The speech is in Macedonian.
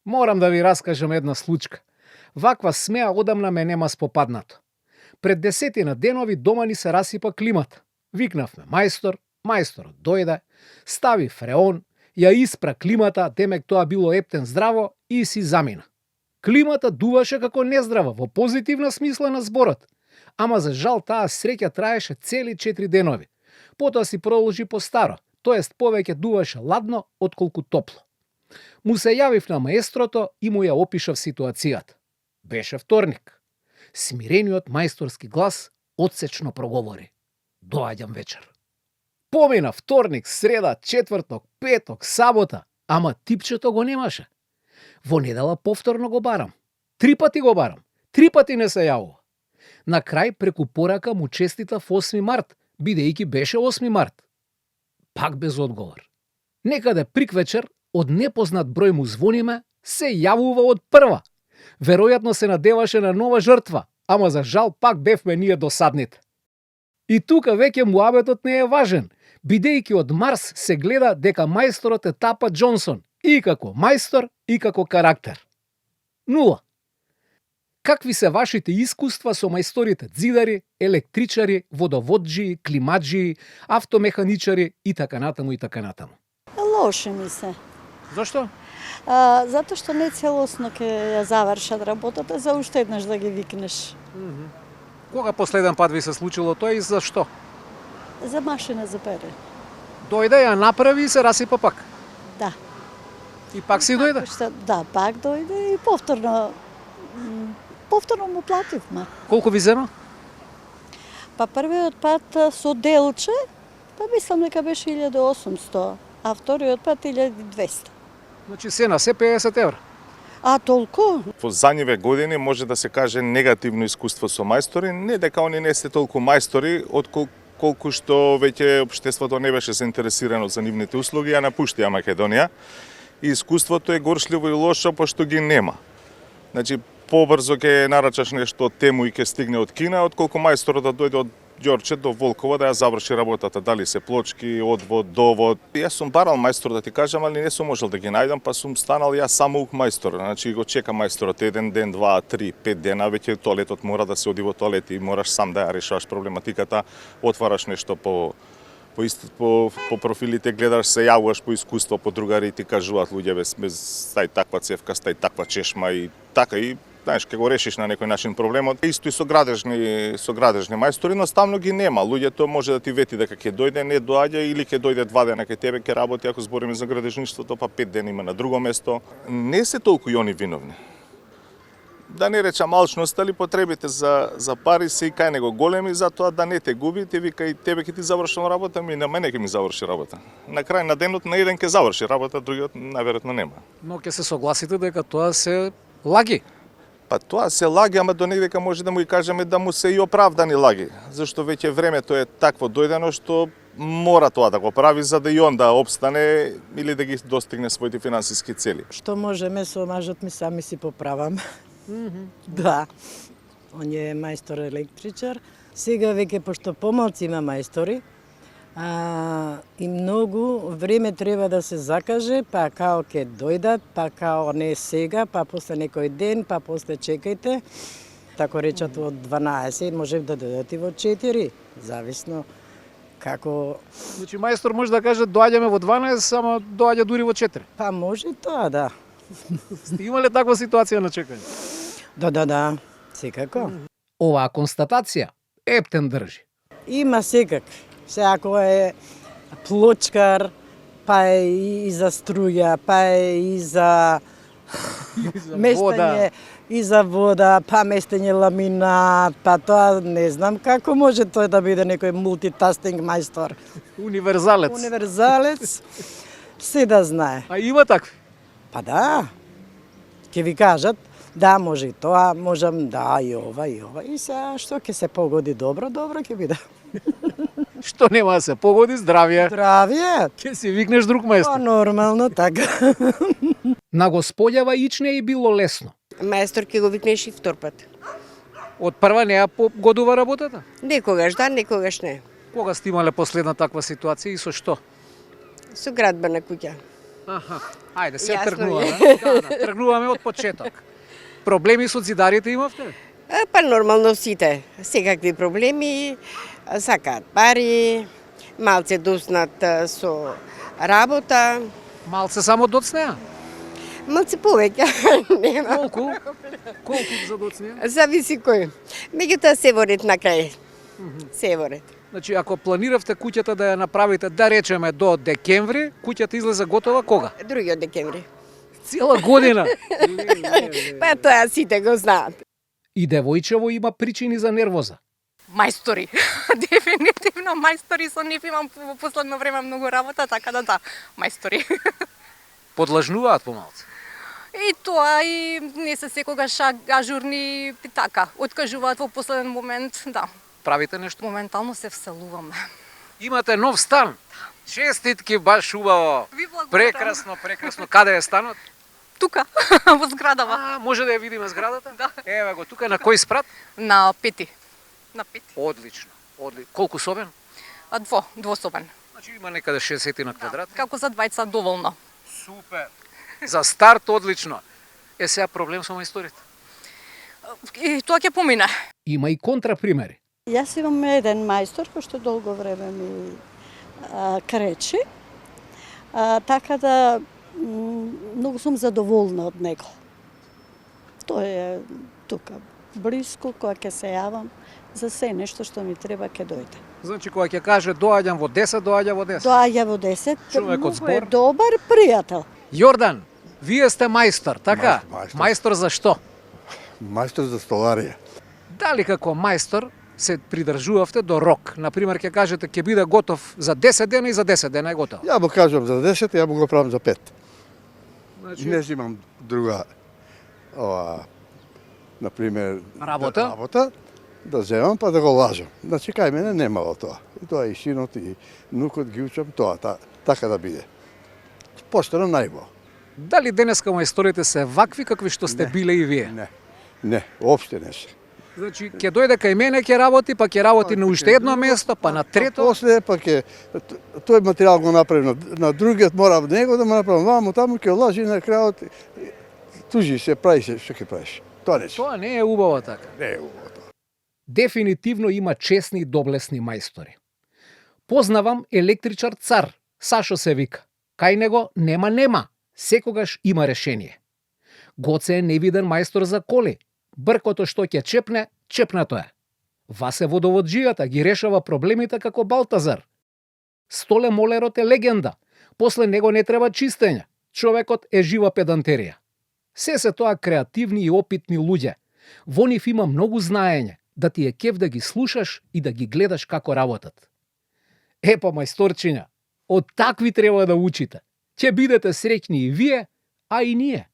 Морам да ви раскажам една случка. Ваква смеа одамна ме нема спопаднато. Пред 10 денови дома ни се расипа климата. Викнавме мајстор, мајсторот дојде, стави фреон, ја испра климата, демек тоа било ептен здраво и си замина. Климата дуваше како нездрава, во позитивна смисла на зборот. Ама за жал таа среќа траеше цели 4 денови. Потоа си продолжи по старо, тоест повеќе дуваше ладно отколку топло. Му се јавив на маестрото и му ја опишав ситуацијата. Беше вторник. Смирениот мајсторски глас одсечно проговори. Доаѓам вечер. Помина вторник, среда, четврток, петок, сабота, ама типчето го немаше. Во недела повторно го барам. 3 пати го барам. 3 пати не се јавува. На крај преку порака му честитав 8 март, бидејќи беше 8 март. Пак без одговор. Некаде приквечер од непознат број му звониме, се јавува од прва. Веројатно се надеваше на нова жртва, ама за жал пак бевме ние досадните. И тука веќе муабетот не е важен, бидејќи од Марс се гледа дека мајсторот е Тапа Џонсон, и како мајстор, и како карактер. 0. Какви се вашите искуства со мајсторите ѕидари, електричари, водоводжии, климаджии, автомеханичари и така натаму и така натаму? Лоши ми се. Зашто? Затоа што не целосно ќе ја завршат работата, за уште еднаш да ги викнеш. Кога последен пат ви се случило тоа и зашто? За машина за пере. Дојде, ја направи и се расипа пак. Да. И пак си дојде? Да, пак дојде и повторно му плативме. Колку ви зема? Па првиот пат со делче, па мислам дека беше 1800, а вториот пат 1200. Значи се на се 50 евра. А толку? Во задниве години може да се каже негативно искуство со мајстори, не дека они не се толку мајстори, колку што веќе општеството не беше заинтересирано за нивните услуги, ја напуштија Македонија. И искуството е горшливо и лошо, пошто ги нема. Значи, побрзо ќе нарачаш нешто од тему и ќе стигне од Кина, отколку мајсторот да дојде од Ѓорче до Волково да ја заврши работата, дали се плочки, одвод, довод. Јас сум барал мајстор да ти кажам, али не сум можел да ги најдам, па сум станал јас самоук мајстор. Значи го чека мајсторот 1 ден, 2, 3, 5 дена, веќе тоалетот мора да се оди во тоалет и мораш сам да ја решаваш проблематиката, отвараш нешто по профилите, гледаш, се јавуваш по искуство, по другари, ти кажуваат луѓе без стај таква цевка, стај таква чешма и така и знаеш, ќе го решиш на некој начин проблемот. Исто и со градежни мајстори, едноставно ги нема. Луѓето може да ти вети дека ќе дојде, не доаѓа или ќе дојде 2 дена кај тебе, ќе работи, ако збориме за градежништвото, па 5 дена има на друго место. Не се толку и они виновни. Да не речам алчност, али потребите за пари се и кај него големи, затоа да не те губи, те вика и тебе ќе ти завршам работа, на мене ќе ми заврши работа. На крај на денот на еден ќе заврши работа, другиот најверојатно нема. Но ќе се согласите дека тоа се лаги. Па тоа се лаги, ама до негдека може да му и кажеме да му се и оправдани лаги, зашто веќе времето е такво дојдено што мора тоа да го прави за да и он да обстане или да ги достигне своите финансиски цели. Што можеме со мажот ми сами си поправам. Да. Он е мајстор електричар. Сега веќе пошто помалци има мајстори, и многу време треба да се закаже, па као ќе дојдат, па као не сега, па после некој ден, па после чекајте. Тако речат од 12, може да дојдат и во 4, зависно како... Значи мајстор може да каже доаѓаме во 12, ама доаѓа дури во 4. Па може тоа, да. Сте имале таква ситуација на чекање? Да, секако. Оваа констатација ептен држи. Има секакви. Се ако е плочкар, па е и за струја, па е и за местење, и за вода, па местење ламинат, па тоа не знам како може тој да биде некој мултитаскинг мајстор. Универзалец. Се да знае. А има такви? Па да. Ќе ви кажат, да, може и тоа, можам, да, и ова. И сега, што ќе се погоди добро ќе биде. Што нема да се погоди, здравје. Здравје. Ќе си викнеш друг мајстор. Па нормално, така. На господјава Ичне и било лесно. Мајстор ќе го викнеш и втор пат. Од прва не ја погодува работата? Некогаш да, некогаш не. Кога сте имале последна таква ситуација и со што? Со градба на куќа. Аха. Ајде, се Јасно тргнуваме. е. Да, тргнуваме од почеток. Проблеми со зидарите имавте? Па нормално сите, секакви проблеми, сакаат пари, малце доснат со работа, Малце само доцнеа. малце повеќе, нема. Колку? Колку за доцнеа? Зависи кој. Меѓутоа се во ред на крај. Се во ред. Значи, ако планиравте куќата да ја направите, да речеме, до декември, куќата излезе готова кога? Другиот декември. Цела година. Па тоа сите го знаат. И девојчево има причини за нервоза. Мајстори. Дефинитивно мајстори, со нив имам во последно време многу работа, така да, мајстори. Подлажнуваат помалце. И тоа и не се секогаш ажурни и така. Откажуваат во последен момент, да. Правите нешто? Моментално се вселуваме. Имате нов стан. Честитки, баш убаво. Ви благодарам. Прекрасно, прекрасно. Каде е станот? Тука, во зградава. Може да ја видиме зградата? Да. Еве го, тука на кој спрат? На пети. На пети. Одлично. Колку собен? Двособен. Значи има некаде 60 на квадрат. Како за двајца доволно. Супер. За старт одлично. Е сега проблем со мајсторите. И тоа ќе помине. Има и контрапримери. Јас имам еден мајстор кој што долго време ми кречи, така да многу сум задоволна од него. Тој е тука, блиско, кога ќе се јавам, за се нешто што ми треба ќе дојде. Значи кога ќе каже доаѓам во 10, доаѓа во 10. Доаѓа во 10, Човек од многу е збор. добар пријател. Јордан, вие сте мајстор, така? Мајстор. Мајстор за што? Мајстор за столарија. Дали како мајстор се придржувавте до рок? Например, ќе кажете ќе биде готов за 10 дена и за 10 дена е готов. Ја му кажам за 10, ја му го правам за 5. Значи, Не имам друга например Работа? да земам па да го лажам. Значи кај мене немало тоа. И тоа и синот и нукот ги учам тоа, така да биде. Поштено најбо. дали денеска мајсторите се вакви какви што сте Не. биле и вие? Не, уопште не се. Значи, ќе дојде кај мене ќе работи, па ќе работи на уште едно место, па на трето. После па ќе тој материјал го направи на другиот, мора него да му направам ваму таму, ќе лажи на крајот. Тужи се, прави се, што ќе правиш. Тоа не се. Тоа не е убаво така. Не е убаво тоа. Дефинитивно има чесни и доблесни мајстори. Познавам електричар цар, Сашо се вика. Кај него нема, секогаш има решение. Гоце е невиден мајстор за коли. Бркото што ќе чепне, чепнато е. Васе водоводжијата ги решава проблемите како Балтазар. Столе молерот е легенда. После него не треба чистење. Човекот е жива педантерија. Се тоа креативни и опитни луѓе. Во нив има многу знаење, да ти е кеф да ги слушаш и да ги гледаш како работат. Епа, мајсторчиња, од такви треба да учите. Ќе бидете среќни и вие, а и ние.